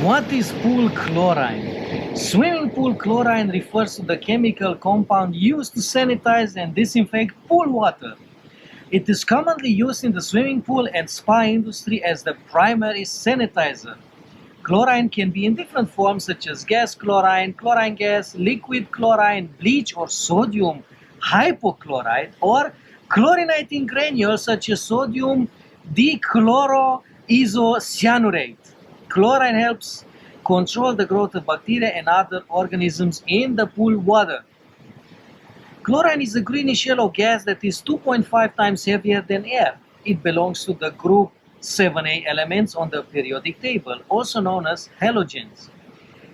What is pool chlorine? Swimming pool chlorine refers to the chemical compound used to sanitize and disinfect pool water. It is commonly used in the swimming pool and spa industry as the primary sanitizer. Chlorine can be in different forms such as gas chlorine, chlorine gas, liquid chlorine, bleach or sodium hypochlorite, or chlorinating granules such as sodium dichloroisocyanurate. Chlorine helps control the growth of bacteria and other organisms in the pool water. Chlorine is a greenish yellow gas that is 2.5 times heavier than air. It belongs to the group 7A elements on the periodic table, also known as halogens.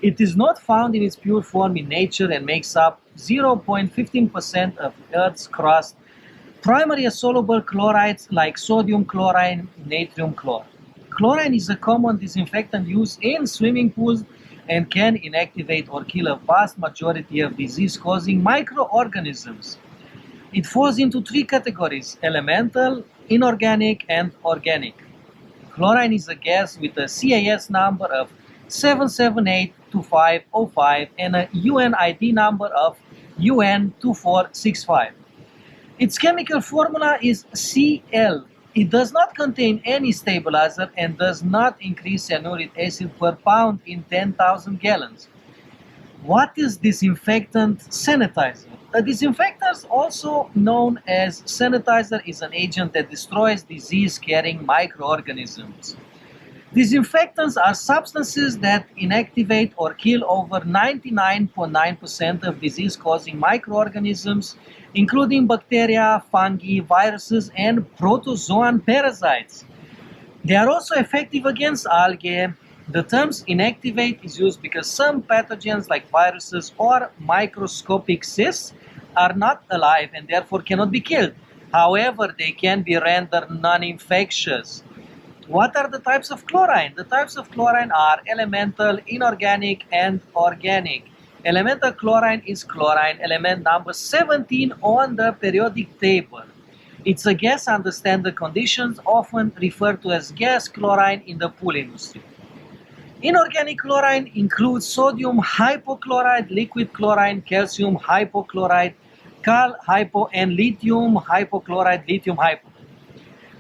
It is not found in its pure form in nature and makes up 0.15% of Earth's crust, primarily soluble chlorides like sodium chlorine, natrium chloride. Chlorine is a common disinfectant used in swimming pools and can inactivate or kill a vast majority of disease-causing microorganisms. It falls into three categories: elemental, inorganic, and organic. Chlorine is a gas with a CAS number of 7782505 and a UNID number of UN2465. Its chemical formula is Cl. It does not contain any stabilizer and does not increase cyanuric acid per pound in 10,000 gallons. What is disinfectant sanitizer? A disinfectant, also known as sanitizer, is an agent that destroys disease-carrying microorganisms. Disinfectants are substances that inactivate or kill over 99.9% of disease-causing microorganisms, including bacteria, fungi, viruses, and protozoan parasites. They are also effective against algae. The term inactivate is used because some pathogens like viruses or microscopic cysts are not alive and therefore cannot be killed. However, they can be rendered non-infectious. What are the types of chlorine? The types of chlorine are elemental, inorganic, and organic. Elemental chlorine is chlorine, element number 17 on the periodic table. It's a gas under standard conditions, often referred to as gas chlorine in the pool industry. Inorganic chlorine includes sodium hypochlorite, liquid chlorine, calcium hypochlorite, cal hypo, and lithium hypochlorite, lithium hypo.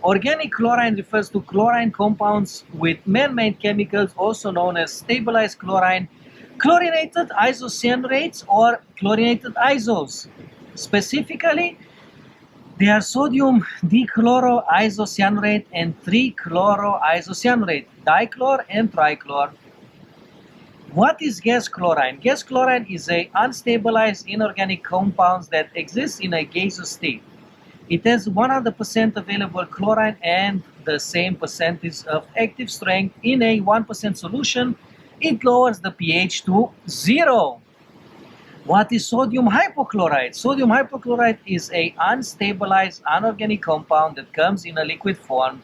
Organic chlorine refers to chlorine compounds with man-made chemicals, also known as stabilized chlorine, chlorinated isocyanurates, or chlorinated isos. Specifically, they are sodium dichloroisocyanurate and trichloroisocyanurate, dichlor and trichlor. What is gas chlorine? Gas chlorine is an unstabilized inorganic compound that exists in a gaseous state. It has 100% available chlorine and the same percentage of active strength in a 1% solution. It lowers the pH to 0. What is sodium hypochlorite? Sodium hypochlorite is an unstabilized unorganic compound that comes in a liquid form.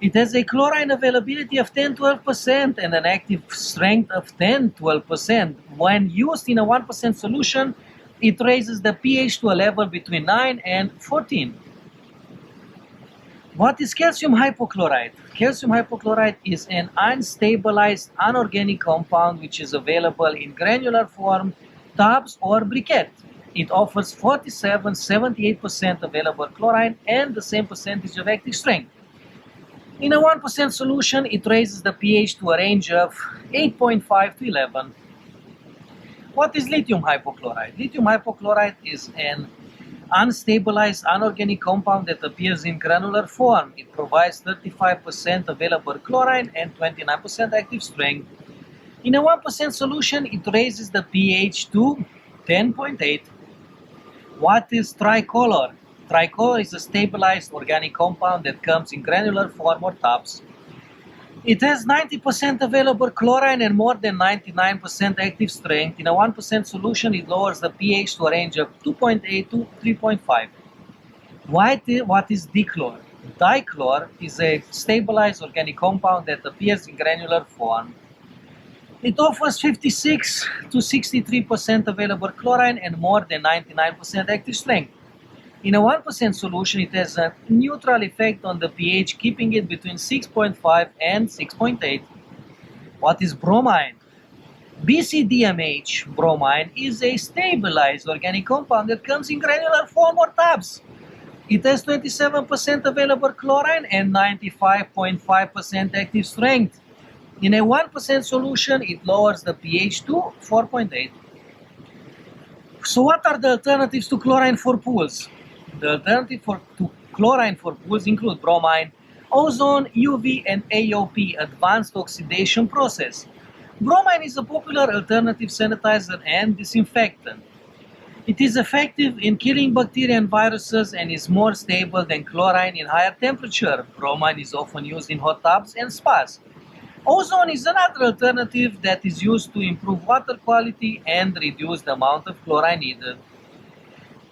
It has a chlorine availability of 10-12% and an active strength of 10-12%. When used in a 1% solution, it raises the pH to a level between 9 and 14. What is calcium hypochlorite? Calcium hypochlorite is an unstabilized unorganic compound which is available in granular form, tubs, or briquette. It offers 47-78% available chlorine and the same percentage of active strength. In a 1% solution, it raises the pH to a range of 8.5 to 11. What is lithium hypochlorite? Lithium hypochlorite is an unstabilized unorganic compound that appears in granular form. It provides 35% available chlorine and 29% active strength. In a 1% solution, it raises the pH to 10.8. What is tricolor? Tricolor is a stabilized organic compound that comes in granular form or tubs. It has 90% available chlorine and more than 99% active strength. In a 1% solution, it lowers the pH to a range of 2.8 to 3.5. What is dichlor? Dichlor is a stabilized organic compound that appears in granular form. It offers 56 to 63% available chlorine and more than 99% active strength. In a 1% solution, it has a neutral effect on the pH, keeping it between 6.5 and 6.8. What is bromine? BCDMH, bromine, is a stabilized organic compound that comes in granular form or tabs. It has 27% available chlorine and 95.5% active strength. In a 1% solution, it lowers the pH to 4.8. So what are the alternatives to chlorine for pools? The alternative to chlorine for pools include bromine, ozone, UV, and AOP, advanced oxidation process. Bromine is a popular alternative sanitizer and disinfectant. It is effective in killing bacteria and viruses and is more stable than chlorine in higher temperature. Bromine is often used in hot tubs and spas. Ozone is another alternative that is used to improve water quality and reduce the amount of chlorine needed.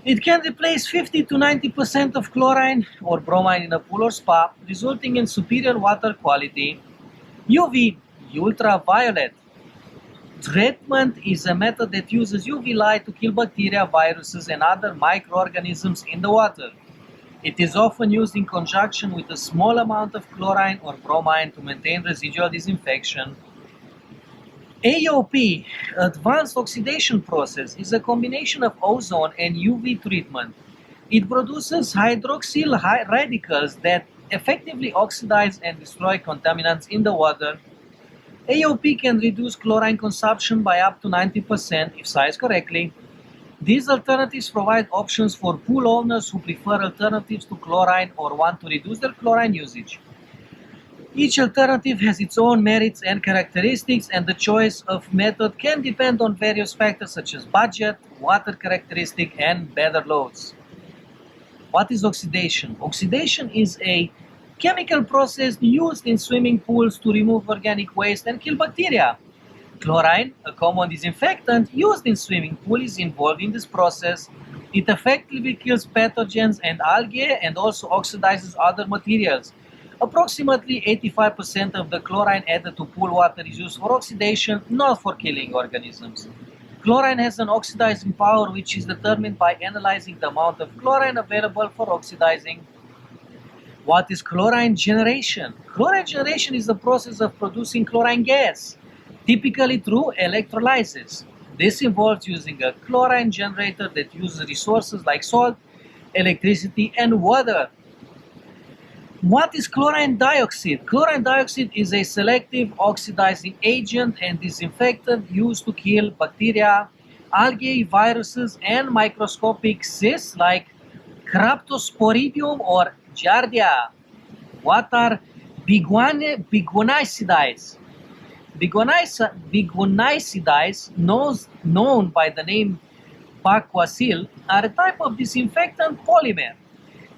It can replace 50 to 90% of chlorine or bromine in a pool or spa, resulting in superior water quality. UV, ultraviolet treatment, is a method that uses UV light to kill bacteria, viruses, and other microorganisms in the water. It is often used in conjunction with a small amount of chlorine or bromine to maintain residual disinfection. AOP, advanced oxidation process, is a combination of ozone and UV treatment. It produces hydroxyl radicals that effectively oxidize and destroy contaminants in the water. AOP can reduce chlorine consumption by up to 90% if sized correctly. These alternatives provide options for pool owners who prefer alternatives to chlorine or want to reduce their chlorine usage. Each alternative has its own merits and characteristics, and the choice of method can depend on various factors such as budget, water characteristic, and better loads. What is oxidation? Oxidation is a chemical process used in swimming pools to remove organic waste and kill bacteria. Chlorine, a common disinfectant used in swimming pools, is involved in this process. It effectively kills pathogens and algae and also oxidizes other materials. Approximately 85% of the chlorine added to pool water is used for oxidation, not for killing organisms. Chlorine has an oxidizing power which is determined by analyzing the amount of chlorine available for oxidizing. What is chlorine generation? Chlorine generation is the process of producing chlorine gas, typically through electrolysis. This involves using a chlorine generator that uses resources like salt, electricity, and water. What is chlorine dioxide? Chlorine dioxide is a selective oxidizing agent and disinfectant used to kill bacteria, algae, viruses, and microscopic cysts like Cryptosporidium or Giardia. What are bigonicides? Bigonicides, known by the name Paquasil, are a type of disinfectant polymer.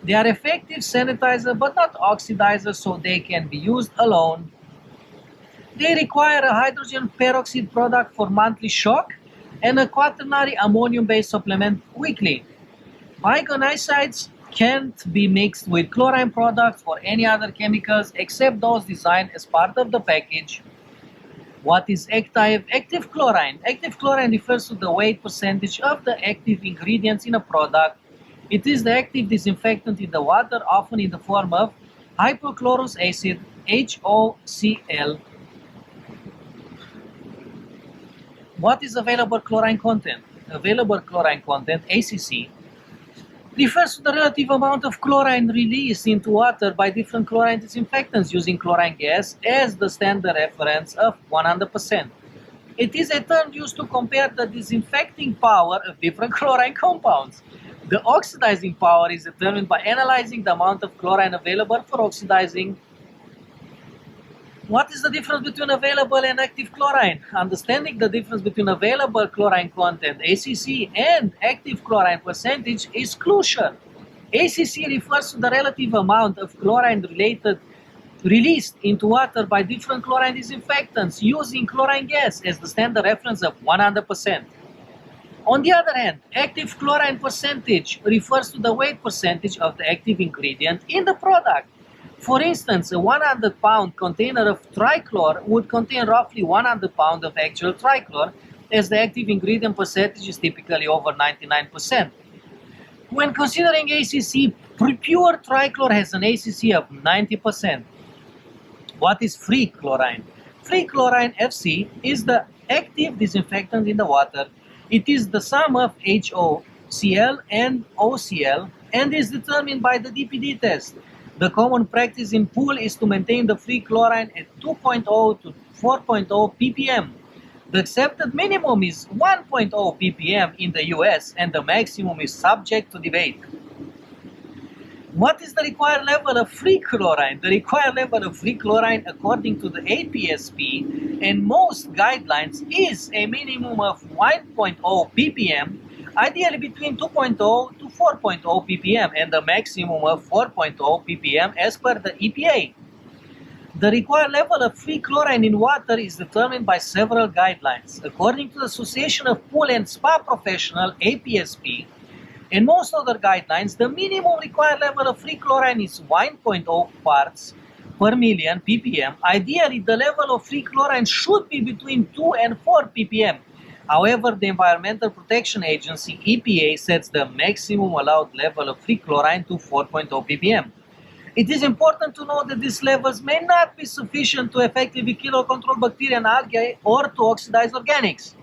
They are effective sanitizer but not oxidizers, so they can be used alone. They require a hydrogen peroxide product for monthly shock and a quaternary ammonium-based supplement weekly. Bigonicides can't be mixed with chlorine products or any other chemicals except those designed as part of the package. What is active chlorine? Active chlorine refers to the weight percentage of the active ingredients in a product. It is the active disinfectant in the water, often in the form of hypochlorous acid, HOCl. What is available chlorine content? Available chlorine content, ACC, refers to the relative amount of chlorine released into water by different chlorine disinfectants using chlorine gas as the standard reference of 100%. It is a term used to compare the disinfecting power of different chlorine compounds. The oxidizing power is determined by analyzing the amount of chlorine available for oxidizing. What is the difference between available and active chlorine? Understanding the difference between available chlorine content, ACC, and active chlorine percentage is crucial. ACC refers to the relative amount of chlorine released into water by different chlorine disinfectants using chlorine gas as the standard reference of 100%. On the other hand, active chlorine percentage refers to the weight percentage of the active ingredient in the product. For instance, a 100-pound container of trichlor would contain roughly 100 pounds of actual trichlor, as the active ingredient percentage is typically over 99%. When considering ACC, pure trichlor has an ACC of 90%. What is free chlorine? free chlorine FC is the active disinfectant in the water. It is the sum of HOCl and OCl and is determined by the DPD test. The common practice in pool is to maintain the free chlorine at 2.0 to 4.0 ppm. The accepted minimum is 1.0 ppm in the US and the maximum is subject to debate. What is the required level of free chlorine? The required level of free chlorine according to the APSP and most guidelines is a minimum of 1.0 ppm, ideally between 2.0 to 4.0 ppm and a maximum of 4.0 ppm as per the EPA. The required level of free chlorine in water is determined by several guidelines. According to the Association of Pool and Spa Professional, APSP, and most other guidelines, the minimum required level of free chlorine is 1.0 parts per million ppm. Ideally, the level of free chlorine should be between 2 and 4 ppm. However, the Environmental Protection Agency, EPA, sets the maximum allowed level of free chlorine to 4.0 ppm. It is important to note that these levels may not be sufficient to effectively kill or control bacteria and algae or to oxidize organics.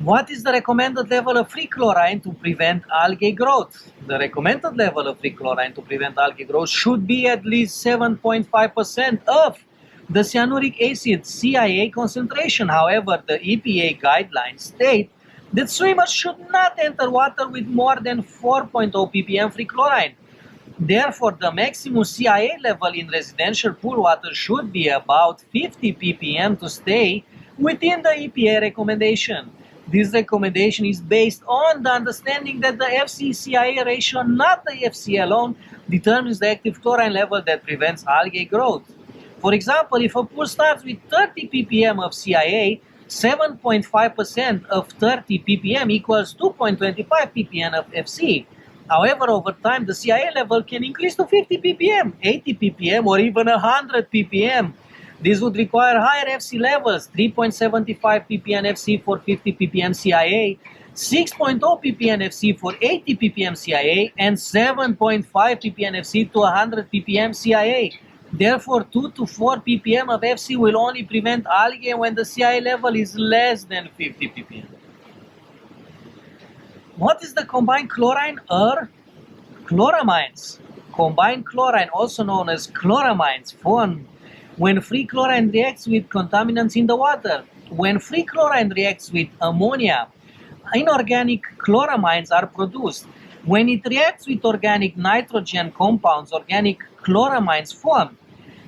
What is the recommended level of free chlorine to prevent algae growth? The recommended level of free chlorine to prevent algae growth should be at least 7.5% of the cyanuric acid CIA concentration. However, the EPA guidelines state that swimmers should not enter water with more than 4.0 ppm free chlorine. Therefore, the maximum CIA level in residential pool water should be about 50 ppm to stay within the EPA recommendation. This recommendation is based on the understanding that the FC-CIA ratio, not the FC alone, determines the active chlorine level that prevents algae growth. For example, if a pool starts with 30 ppm of CIA, 7.5% of 30 ppm equals 2.25 ppm of FC. However, over time, the CIA level can increase to 50 ppm, 80 ppm, or even 100 ppm. This would require higher FC levels, 3.75 ppm FC for 50 ppm CIA, 6.0 ppm FC for 80 ppm CIA, and 7.5 ppm FC to 100 ppm CIA. Therefore, 2 to 4 ppm of FC will only prevent algae when the CIA level is less than 50 ppm. What is the combined chlorine or chloramines? Combined chlorine, also known as chloramines, form when free chlorine reacts with contaminants in the water. When free chlorine reacts with ammonia, inorganic chloramines are produced. When it reacts with organic nitrogen compounds, organic chloramines form.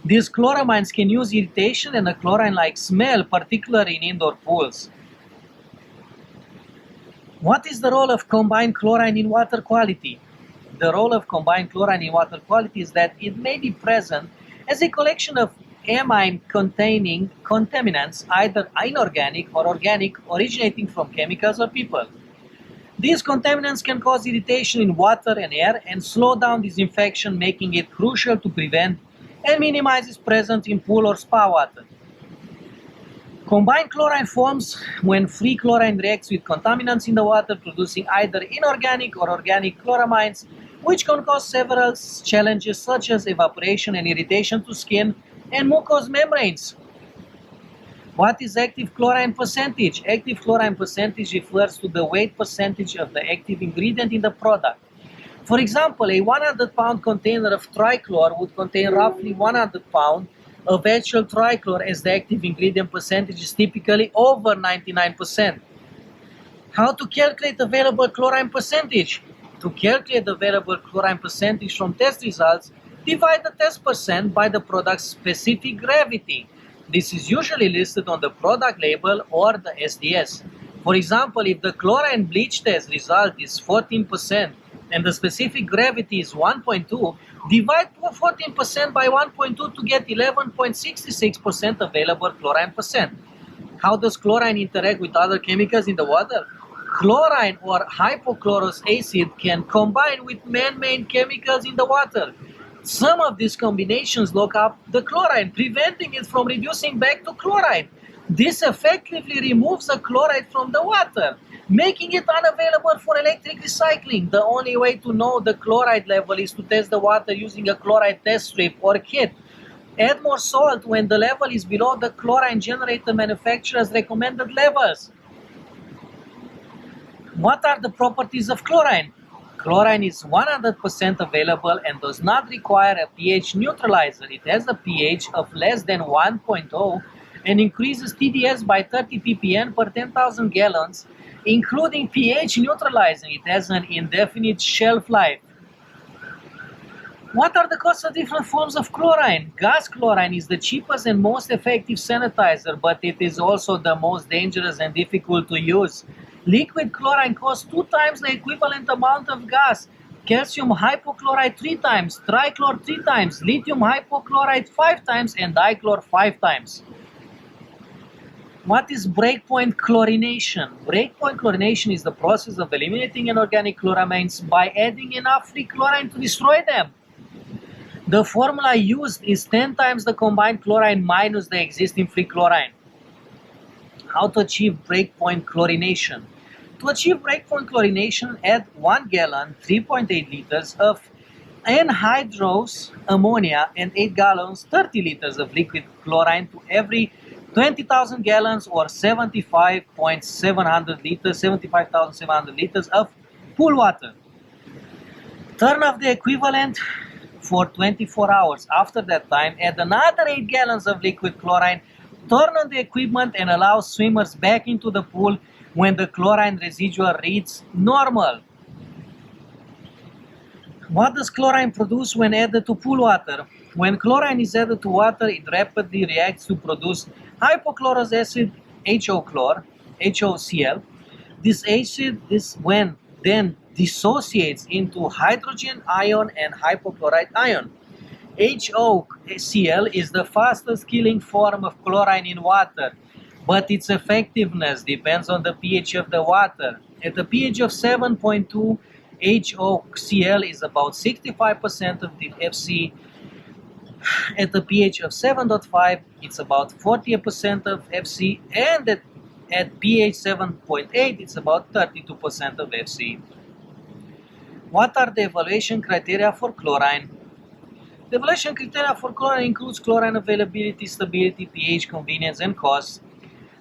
These chloramines can use irritation and a chlorine-like smell, particularly in indoor pools. What is the role of combined chlorine in water quality? The role of combined chlorine in water quality is that it may be present as a collection of amine-containing contaminants, either inorganic or organic, originating from chemicals or people. These contaminants can cause irritation in water and air and slow down disinfection, making it crucial to prevent and minimize its presence in pool or spa water. Combined chlorine forms when free chlorine reacts with contaminants in the water, producing either inorganic or organic chloramines, which can cause several challenges such as evaporation and irritation to skin and mucous membranes. What is active chlorine percentage? Active chlorine percentage refers to the weight percentage of the active ingredient in the product. For example, a 100-pound container of trichlor would contain roughly 100 pounds of actual trichlor, as the active ingredient percentage is typically over 99%. How to calculate available chlorine percentage? To calculate the available chlorine percentage from test results, divide the test percent by the product's specific gravity. This is usually listed on the product label or the SDS. For example, if the chlorine bleach test result is 14% and the specific gravity is 1.2, divide 14% by 1.2 to get 11.66% available chlorine percent. How does chlorine interact with other chemicals in the water? Chlorine or hypochlorous acid can combine with man-made chemicals in the water. Some of these combinations lock up the chlorine, preventing it from reducing back to chloride. This effectively removes the chloride from the water, making it unavailable for electric recycling. The only way to know the chloride level is to test the water using a chloride test strip or kit. Add more salt when the level is below the chlorine generator manufacturer's recommended levels. What are the properties of chlorine? Chlorine is 100% available and does not require a pH neutralizer. It has a pH of less than 1.0 and increases TDS by 30 ppm per 10,000 gallons, including pH neutralizing. It has an indefinite shelf life. What are the costs of different forms of chlorine? Gas chlorine is the cheapest and most effective sanitizer, but it is also the most dangerous and difficult to use. Liquid chlorine costs 2 times the equivalent amount of gas. Calcium hypochlorite 3 times, trichlor 3 times, lithium hypochlorite 5 times, and dichlor 5 times. What is breakpoint chlorination? Breakpoint chlorination is the process of eliminating inorganic chloramines by adding enough free chlorine to destroy them. The formula used is 10 times the combined chlorine minus the existing free chlorine. How to achieve breakpoint chlorination? To achieve breakpoint chlorination, add 1 gallon, 3.8 liters of anhydrous ammonia and 8 gallons, 30 liters of liquid chlorine to every 20,000 gallons or 75,700 liters of pool water. Turn off the equivalent for 24 hours. After that time, add another 8 gallons of liquid chlorine, turn on the equipment and allow swimmers back into the pool when the chlorine residual reads normal. What does chlorine produce when added to pool water? When chlorine is added to water, it rapidly reacts to produce hypochlorous acid HOCl. This acid then dissociates into hydrogen ion and hypochlorite ion. HOCl is the fastest killing form of chlorine in water, but its effectiveness depends on the pH of the water. At a pH of 7.2, HOCl is about 65% of the FC. At a pH of 7.5, it's about 40% of FC, and at pH 7.8, it's about 32% of FC. What are the evaluation criteria for chlorine? The evaluation criteria for chlorine includes chlorine availability, stability, pH, convenience, and cost.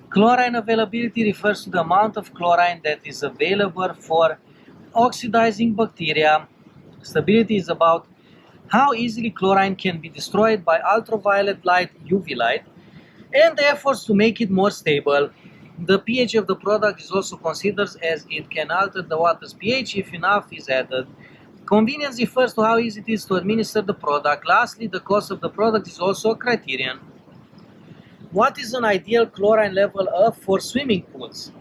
Chlorine availability refers to the amount of chlorine that is available for oxidizing bacteria. Stability is about how easily chlorine can be destroyed by ultraviolet light, UV light, and the efforts to make it more stable. The pH of the product is also considered, as it can alter the water's pH if enough is added. Convenience refers to how easy it is to administer the product. Lastly, the cost of the product is also a criterion. What is an ideal chlorine level for swimming pools?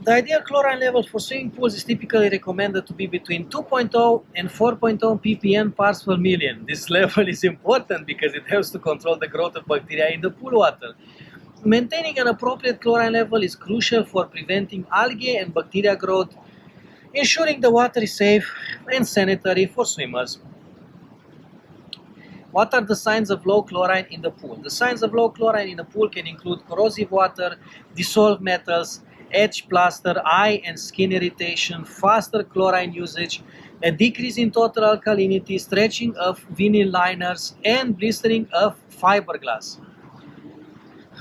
The ideal chlorine level for swimming pools is typically recommended to be between 2.0 and 4.0 ppm parts per million. This level is important because it helps to control the growth of bacteria in the pool water. Maintaining an appropriate chlorine level is crucial for preventing algae and bacteria growth, ensuring the water is safe and sanitary for swimmers. What are the signs of low chlorine in the pool? The signs of low chlorine in the pool can include corrosive water, dissolved metals, edge plaster, eye and skin irritation, faster chlorine usage, a decrease in total alkalinity, stretching of vinyl liners, and blistering of fiberglass.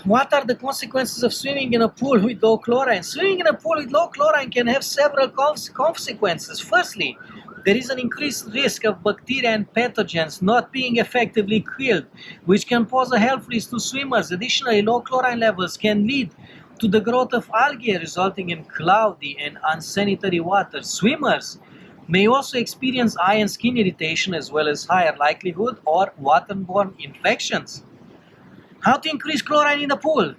What are the consequences of swimming in a pool with low chlorine? Swimming in a pool with low chlorine can have several consequences. Firstly, there is an increased risk of bacteria and pathogens not being effectively killed, which can pose a health risk to swimmers. Additionally, low chlorine levels can lead to the growth of algae, resulting in cloudy and unsanitary water. Swimmers may also experience eye and skin irritation, as well as higher likelihood of waterborne infections. How to increase chlorine in the pool?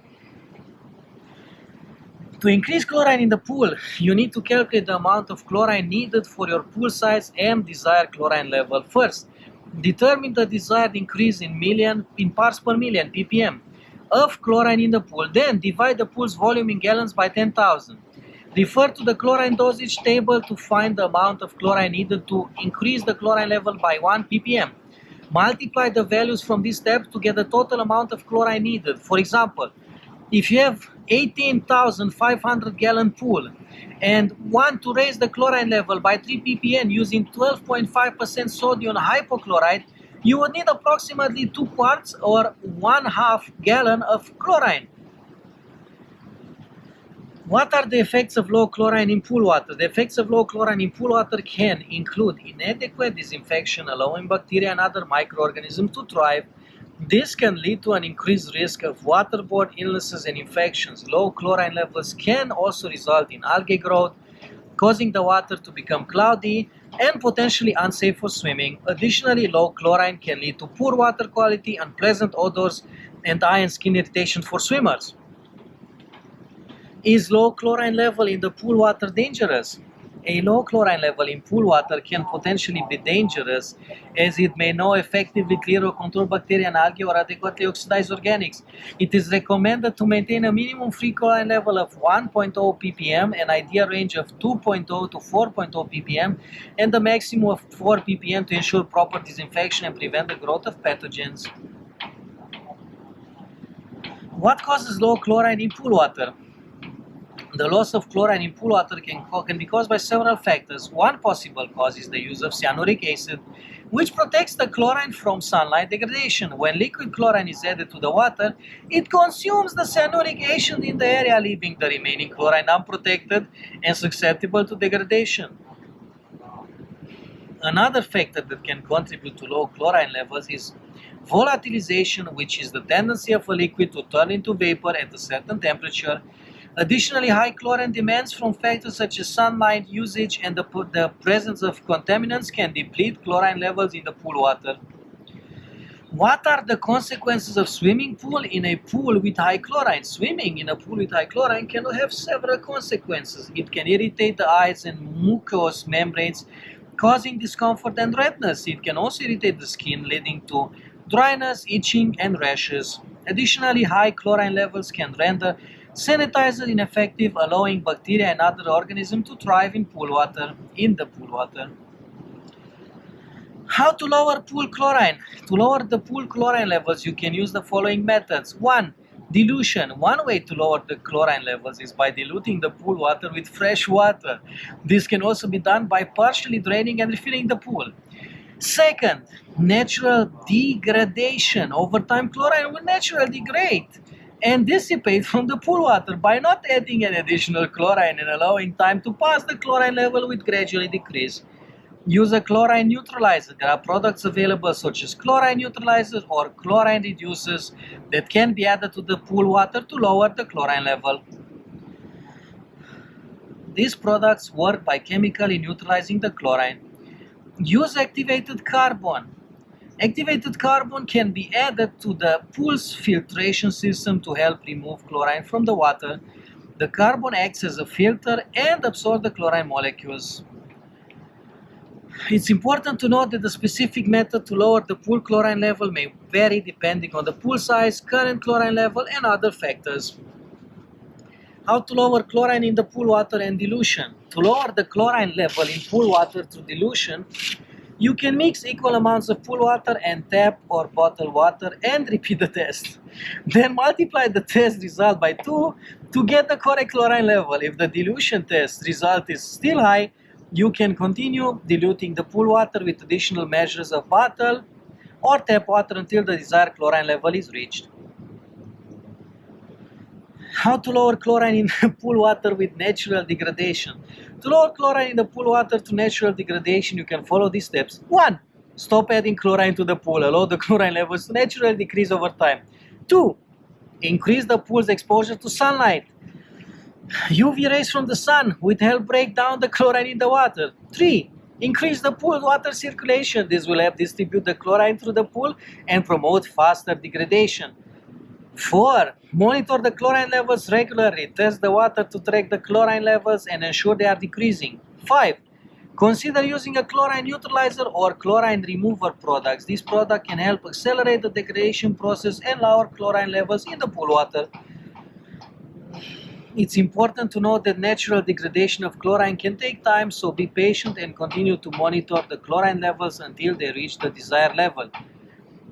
To increase chlorine in the pool, you need to calculate the amount of chlorine needed for your pool size and desired chlorine level. First, determine the desired increase in parts per million, ppm, of chlorine in the pool. Then divide the pool's volume in gallons by 10,000. Refer to the chlorine dosage table to find the amount of chlorine needed to increase the chlorine level by 1 ppm. Multiply the values from these steps to get the total amount of chlorine needed. For example, if you have 18,500 gallon pool and want to raise the chlorine level by 3 ppm using 12.5% sodium hypochlorite, you would need approximately 2 quarts or 1/2 gallon of chlorine. What are the effects of low chlorine in pool water? The effects of low chlorine in pool water can include inadequate disinfection, allowing bacteria and other microorganisms to thrive. This can lead to an increased risk of waterborne illnesses and infections. Low chlorine levels can also result in algae growth, causing the water to become cloudy and potentially unsafe for swimming. Additionally, low chlorine can lead to poor water quality, unpleasant odors, and eye and skin irritation for swimmers. Is low chlorine level in the pool water dangerous? A low chlorine level in pool water can potentially be dangerous, as it may not effectively clear or control bacteria and algae or adequately oxidize organics. It is recommended to maintain a minimum free chlorine level of 1.0 ppm, an ideal range of 2.0 to 4.0 ppm, and a maximum of 4 ppm to ensure proper disinfection and prevent the growth of pathogens. What causes low chlorine in pool water? The loss of chlorine in pool water can be caused by several factors. One possible cause is the use of cyanuric acid, which protects the chlorine from sunlight degradation. When liquid chlorine is added to the water, it consumes the cyanuric acid in the area, leaving the remaining chlorine unprotected and susceptible to degradation. Another factor that can contribute to low chlorine levels is volatilization, which is the tendency of a liquid to turn into vapor at a certain temperature. Additionally, high chlorine demands from factors such as sunlight usage and the presence of contaminants can deplete chlorine levels in the pool water. What are the consequences of swimming pool in a pool with high chlorine? Swimming in a pool with high chlorine can have several consequences. It can irritate the eyes and mucous membranes, causing discomfort and redness. It can also irritate the skin, leading to dryness, itching, and rashes. Additionally, high chlorine levels can render sanitizer ineffective, allowing bacteria and other organisms to thrive in the pool water. How to lower pool chlorine? To lower the pool chlorine levels, you can use the following methods. 1. Dilution. One way to lower the chlorine levels is by diluting the pool water with fresh water. This can also be done by partially draining and refilling the pool. Second, natural degradation. Over time, chlorine will naturally degrade and dissipate from the pool water. By not adding an additional chlorine and allowing time to pass, the chlorine level will gradually decrease. Use a chlorine neutralizer. There are products available such as chlorine neutralizers or chlorine reducers that can be added to the pool water to lower the chlorine level. These products work by chemically neutralizing the chlorine. Use activated carbon. Activated carbon can be added to the pool's filtration system to help remove chlorine from the water. The carbon acts as a filter and absorbs the chlorine molecules. It's important to note that the specific method to lower the pool chlorine level may vary depending on the pool size, current chlorine level, and other factors. How to lower chlorine in the pool water and dilution? To lower the chlorine level in pool water through dilution, you can mix equal amounts of pool water and tap or bottled water and repeat the test. Then multiply the test result by 2 to get the correct chlorine level. If the dilution test result is still high, you can continue diluting the pool water with additional measures of bottled or tap water until the desired chlorine level is reached. How to lower chlorine in the pool water with natural degradation? To lower chlorine in the pool water to natural degradation, you can follow these steps. 1. Stop adding chlorine to the pool. Allow the chlorine levels to naturally decrease over time. 2. Increase the pool's exposure to sunlight. UV rays from the sun will help break down the chlorine in the water. 3. Increase the pool water circulation. This will help distribute the chlorine through the pool and promote faster degradation. 4. Monitor the chlorine levels regularly. Test the water to track the chlorine levels and ensure they are decreasing. 5. Consider using a chlorine neutralizer or chlorine remover products. This product can help accelerate the degradation process and lower chlorine levels in the pool water. It's important to note that natural degradation of chlorine can take time, so be patient and continue to monitor the chlorine levels until they reach the desired level.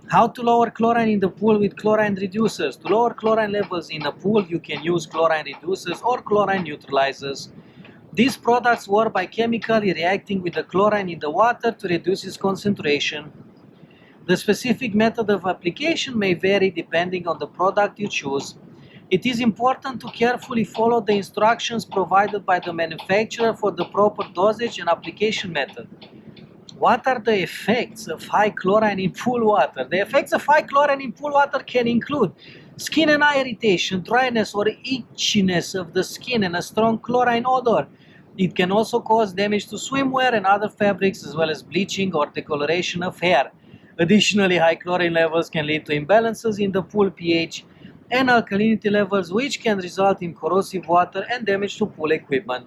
How to lower chlorine in the pool with chlorine reducers? To lower chlorine levels in a pool, you can use chlorine reducers or chlorine neutralizers. These products work by chemically reacting with the chlorine in the water to reduce its concentration. The specific method of application may vary depending on the product you choose. It is important to carefully follow the instructions provided by the manufacturer for the proper dosage and application method. What are the effects of high chlorine in pool water? The effects of high chlorine in pool water can include skin and eye irritation, dryness or itchiness of the skin, and a strong chlorine odor. It can also cause damage to swimwear and other fabrics, as well as bleaching or decoloration of hair. Additionally, high chlorine levels can lead to imbalances in the pool pH and alkalinity levels, which can result in corrosive water and damage to pool equipment.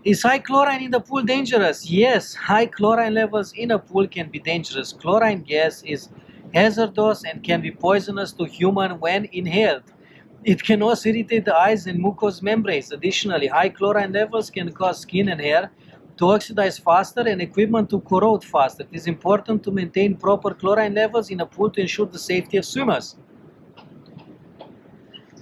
Is high chlorine in the pool dangerous? Yes, high chlorine levels in a pool can be dangerous. Chlorine gas is hazardous and can be poisonous to humans when inhaled. It can also irritate the eyes and mucous membranes. Additionally, high chlorine levels can cause skin and hair to oxidize faster and equipment to corrode faster. It is important to maintain proper chlorine levels in a pool to ensure the safety of swimmers.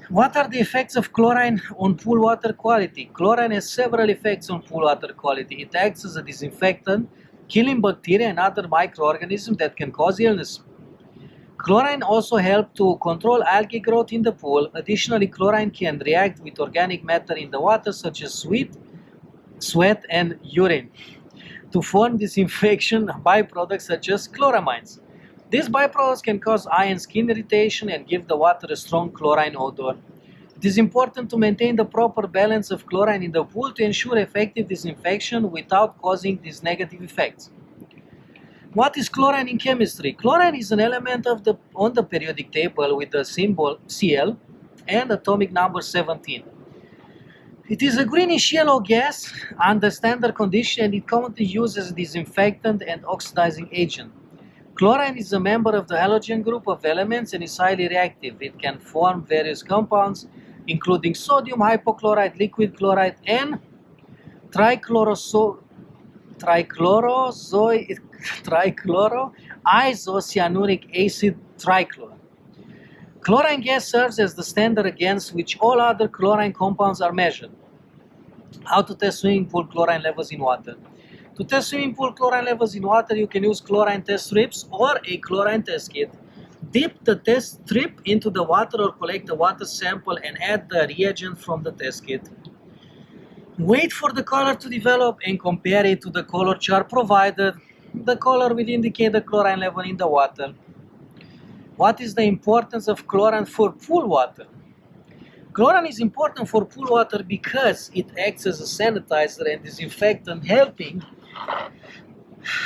What are the effects of chlorine on pool water quality? Chlorine has several effects on pool water quality. It acts as a disinfectant, killing bacteria and other microorganisms that can cause illness. Chlorine also helps to control algae growth in the pool. Additionally, chlorine can react with organic matter in the water, such as sweat, and urine, to form disinfection byproducts such as chloramines. These byproducts can cause eye and skin irritation and give the water a strong chlorine odor. It is important to maintain the proper balance of chlorine in the pool to ensure effective disinfection without causing these negative effects. What is chlorine in chemistry? Chlorine is an element on the periodic table with the symbol Cl and atomic number 17. It is a greenish-yellow gas under standard condition, and it commonly used as a disinfectant and oxidizing agent. Chlorine is a member of the halogen group of elements and is highly reactive. It can form various compounds, including sodium hypochlorite, liquid chloride, and dichloroisocyanuric acid trichlor. Chlorine gas serves as the standard against which all other chlorine compounds are measured. How to test swimming pool chlorine levels in water? To test swimming pool chlorine levels in water, you can use chlorine test strips or a chlorine test kit. Dip the test strip into the water or collect the water sample and add the reagent from the test kit. Wait for the color to develop and compare it to the color chart provided. The color will indicate the chlorine level in the water. What is the importance of chlorine for pool water? Chlorine is important for pool water because it acts as a sanitizer and disinfectant, helping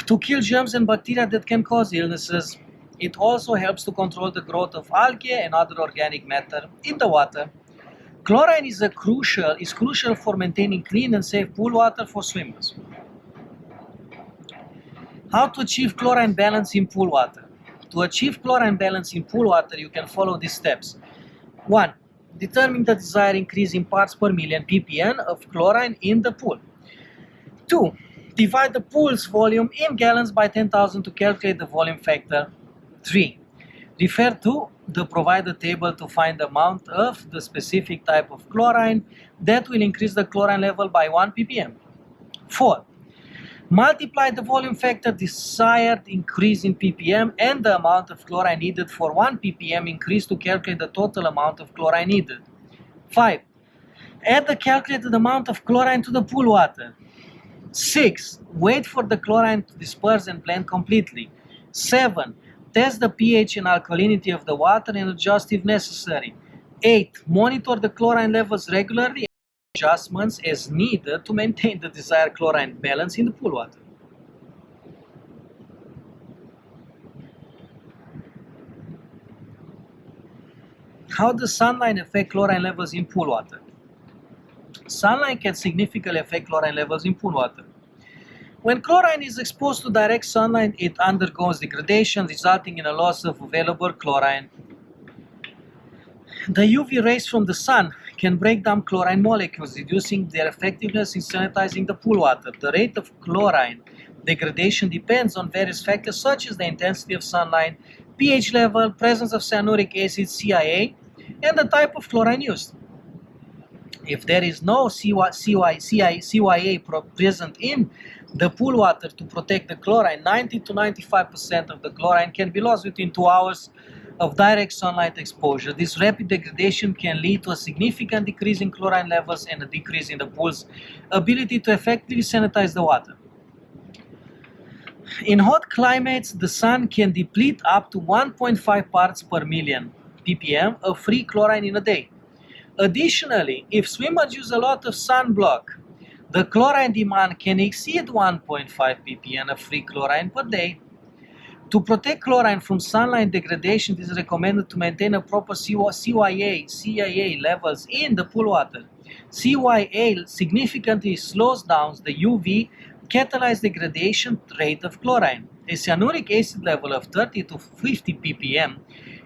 to kill germs and bacteria that can cause illnesses. It also helps to control the growth of algae and other organic matter in the water. Chlorine is crucial for maintaining clean and safe pool water for swimmers. How to achieve chlorine balance in pool water? To achieve chlorine balance in pool water, you can follow these steps. 1. Determine the desired increase in parts per million ppm of chlorine in the pool. 2. Divide the pool's volume in gallons by 10,000 to calculate the volume factor. 3. Refer to the provided table to find the amount of the specific type of chlorine that will increase the chlorine level by 1 ppm. 4. Multiply the volume factor desired increase in ppm and the amount of chlorine needed for 1 ppm increase to calculate the total amount of chlorine needed. 5. Add the calculated amount of chlorine to the pool water. 6. Wait for the chlorine to disperse and blend completely. 7. Test the pH and alkalinity of the water and adjust if necessary. 8. Monitor the chlorine levels regularly and make adjustments as needed to maintain the desired chlorine balance in the pool water. How does sunlight affect chlorine levels in pool water? Sunlight can significantly affect chlorine levels in pool water. When chlorine is exposed to direct sunlight, it undergoes degradation, resulting in a loss of available chlorine. The UV rays from the sun can break down chlorine molecules, reducing their effectiveness in sanitizing the pool water. The rate of chlorine degradation depends on various factors such as the intensity of sunlight, pH level, presence of cyanuric acid, CIA, and the type of chlorine used. If there is no CYA present in the pool water to protect the chlorine, 90 to 95% of the chlorine can be lost within 2 hours of direct sunlight exposure. This rapid degradation can lead to a significant decrease in chlorine levels and a decrease in the pool's ability to effectively sanitize the water. In hot climates, the sun can deplete up to 1.5 parts per million ppm of free chlorine in a day. Additionally, if swimmers use a lot of sunblock, the chlorine demand can exceed 1.5 ppm of free chlorine per day. To protect chlorine from sunlight degradation, it is recommended to maintain a proper CYA levels in the pool water. CYA significantly slows down the UV catalyzed degradation rate of chlorine. A cyanuric acid level of 30 to 50 ppm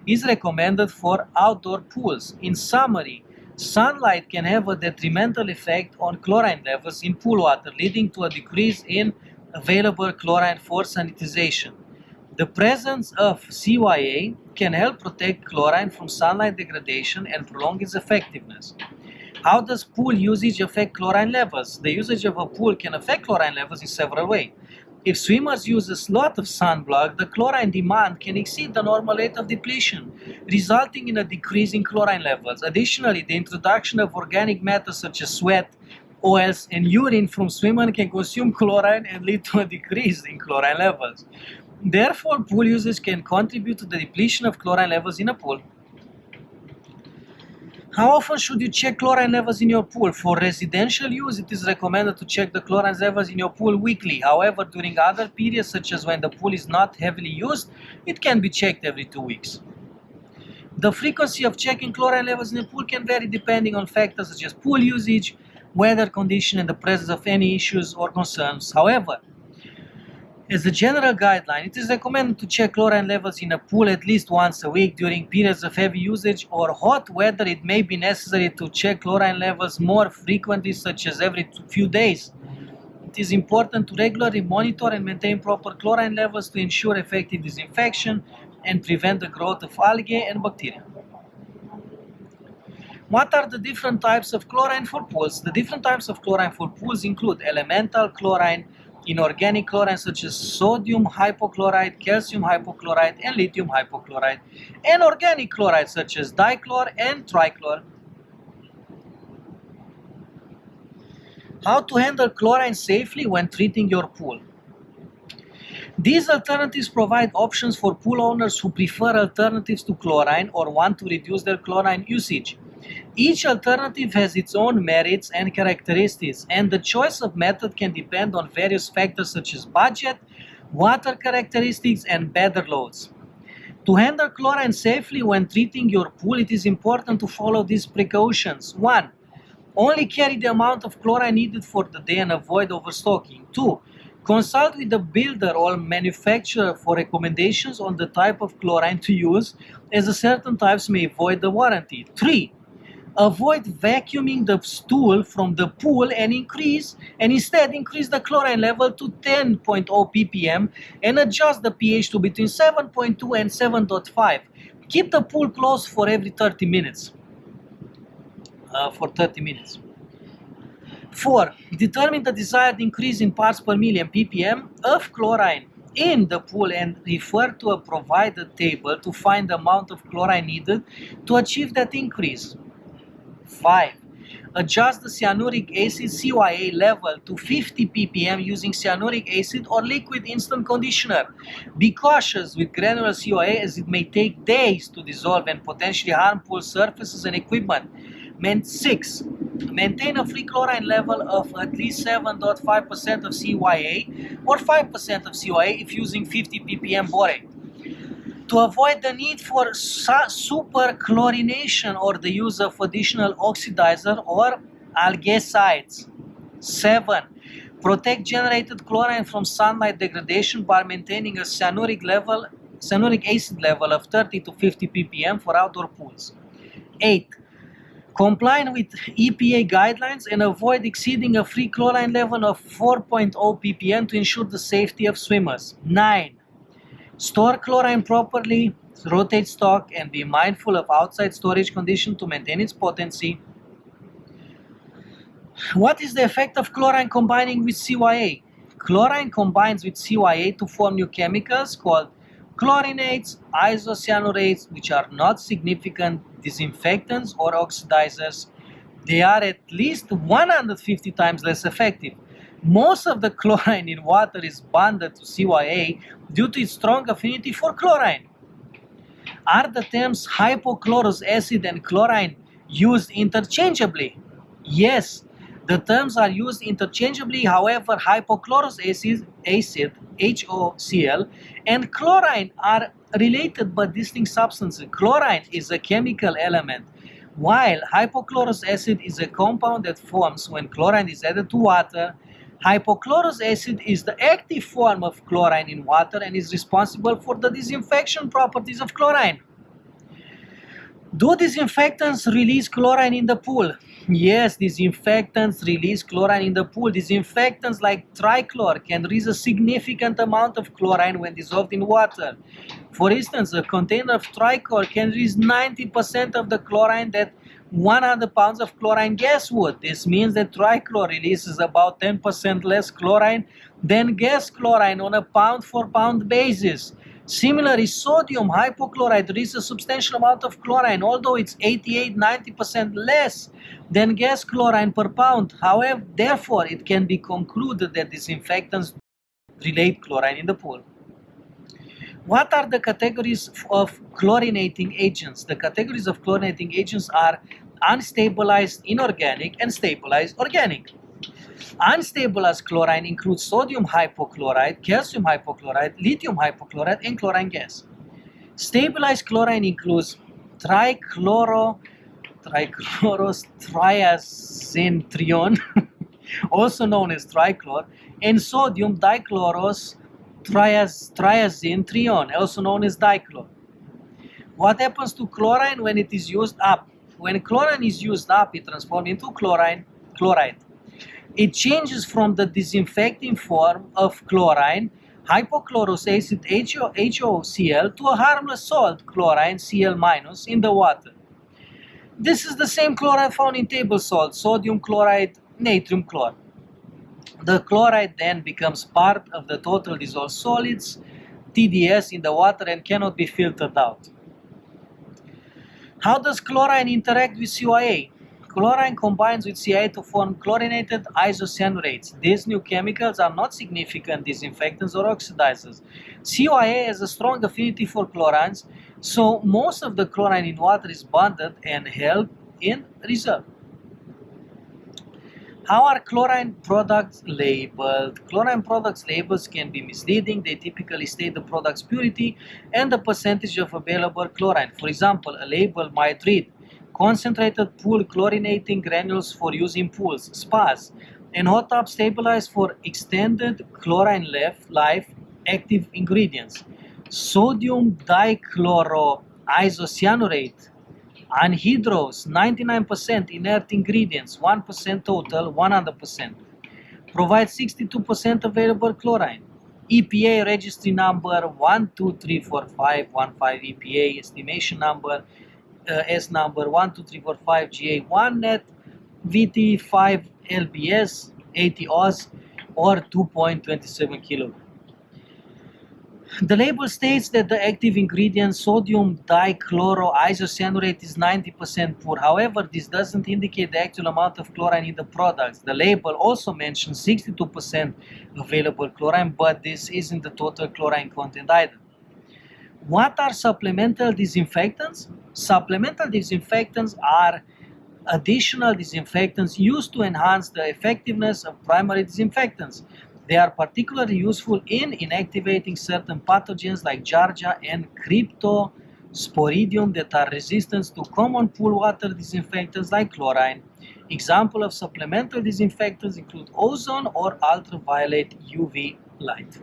is recommended for outdoor pools. In summary, sunlight can have a detrimental effect on chlorine levels in pool water, leading to a decrease in available chlorine for sanitization. The presence of CYA can help protect chlorine from sunlight degradation and prolong its effectiveness. How does pool usage affect chlorine levels? The usage of a pool can affect chlorine levels in several ways. If swimmers use a lot of sunblock, the chlorine demand can exceed the normal rate of depletion, resulting in a decrease in chlorine levels. Additionally, the introduction of organic matter such as sweat, oils, and urine from swimmers can consume chlorine and lead to a decrease in chlorine levels. Therefore, pool usage can contribute to the depletion of chlorine levels in a pool. How often should you check chlorine levels in your pool? For residential use, it is recommended to check the chlorine levels in your pool weekly. However, during other periods, such as when the pool is not heavily used, it can be checked every 2 weeks. The frequency of checking chlorine levels in the pool can vary depending on factors such as pool usage, weather condition, and the presence of any issues or concerns. However, as a general guideline, it is recommended to check chlorine levels in a pool at least once a week. During periods of heavy usage or hot weather, it may be necessary to check chlorine levels more frequently, such as every few days. It is important to regularly monitor and maintain proper chlorine levels to ensure effective disinfection and prevent the growth of algae and bacteria. What are the different types of chlorine for pools? The different types of chlorine for pools include elemental chlorine, inorganic chlorine such as sodium hypochlorite, calcium hypochlorite, and lithium hypochlorite, and organic chloride such as dichlor and trichlor. How to handle chlorine safely when treating your pool? These alternatives provide options for pool owners who prefer alternatives to chlorine or want to reduce their chlorine usage. Each alternative has its own merits and characteristics, and the choice of method can depend on various factors such as budget, water characteristics, and bedding loads. To handle chlorine safely when treating your pool, it is important to follow these precautions. 1. Only carry the amount of chlorine needed for the day and avoid overstocking. 2. Consult with the builder or manufacturer for recommendations on the type of chlorine to use, as certain types may void the warranty. 3. Avoid vacuuming the stool from the pool and instead increase the chlorine level to 10.0 ppm and adjust the pH to between 7.2 and 7.5. Keep the pool closed for every 30 minutes. 4. Determine the desired increase in parts per million ppm of chlorine in the pool and refer to a provided table to find the amount of chlorine needed to achieve that increase. 5. Adjust the cyanuric acid CYA level to 50 ppm using cyanuric acid or liquid instant conditioner. Be cautious with granular CYA as it may take days to dissolve and potentially harm pool surfaces and equipment. 6. Maintain a free chlorine level of at least 7.5% of CYA or 5% of CYA if using 50 ppm borate. To avoid the need for superchlorination or the use of additional oxidizer or algicides. 7. Protect generated chlorine from sunlight degradation by maintaining a cyanuric acid level of 30 to 50 ppm for outdoor pools. 8. Comply with EPA guidelines and avoid exceeding a free chlorine level of 4.0 ppm to ensure the safety of swimmers. 9. Store chlorine properly, rotate stock, and be mindful of outside storage conditions to maintain its potency. What is the effect of chlorine combining with CYA? Chlorine combines with CYA to form new chemicals called chlorinates, isocyanurates, which are not significant disinfectants or oxidizers. They are at least 150 times less effective. Most of the chlorine in water is bonded to CYA due to its strong affinity for chlorine. Are the terms hypochlorous acid and chlorine used interchangeably? Yes, the terms are used interchangeably. However, hypochlorous acid HOCl, and chlorine are related but distinct substances. Chlorine is a chemical element, while hypochlorous acid is a compound that forms when chlorine is added to water. Hypochlorous acid is the active form of chlorine in water and is responsible for the disinfection properties of chlorine. Do disinfectants release chlorine in the pool? Yes, disinfectants release chlorine in the pool. Disinfectants like trichlor can release a significant amount of chlorine when dissolved in water. For instance, a container of trichlor can release 90% of the chlorine that 100 pounds of chlorine gas would. This means that trichlor releases about 10% less chlorine than gas chlorine on a pound-for-pound basis. Similarly, sodium hypochlorite releases a substantial amount of chlorine, although it's 88-90% less than gas chlorine per pound. However, therefore, it can be concluded that disinfectants relate chlorine in the pool. What are the categories of chlorinating agents? The categories of chlorinating agents are unstabilized inorganic and stabilized organic. Unstable as chlorine includes sodium hypochlorite, calcium hypochlorite, lithium hypochlorite, and chlorine gas. Stabilized chlorine includes trichlorostriazintrione, also known as trichlor, and sodium dichlorostriazintrione, also known as dichlor. What happens to chlorine when it is used up? When chlorine is used up, it transforms into chloride. It changes from the disinfecting form of chlorine, hypochlorous acid HOCl, to a harmless salt, chlorine Cl- in the water. This is the same chloride found in table salt, sodium chloride, natrium chloride. The chloride then becomes part of the total dissolved solids, TDS, in the water and cannot be filtered out. How does chlorine interact with CYA? Chlorine combines with CYA to form chlorinated isocyanurates. These new chemicals are not significant disinfectants or oxidizers. CYA has a strong affinity for chlorines, so most of the chlorine in water is bonded and held in reserve. How are chlorine products labeled? Chlorine products labels can be misleading. They typically state the product's purity and the percentage of available chlorine. For example, a label might read concentrated pool chlorinating granules for use in pools, spas, and hot tub stabilized for extended chlorine life active ingredients. Sodium dichloroisocyanurate, anhydrous, 99% inert ingredients, 1% total, 100%. Provides 62% available chlorine. EPA registry number 1234515, EPA estimation number S number 12345GA1 net VT5 LBS 80 Oz or 2.27 kg. The label states that the active ingredient sodium dichloroisocyanurate is 90% pure. However, this doesn't indicate the actual amount of chlorine in the products. The label also mentions 62% available chlorine, but this isn't the total chlorine content either. What are supplemental disinfectants? Supplemental disinfectants are additional disinfectants used to enhance the effectiveness of primary disinfectants. They are particularly useful in inactivating certain pathogens like Giardia and Cryptosporidium that are resistant to common pool water disinfectants like chlorine. Examples of supplemental disinfectants include ozone or ultraviolet UV light.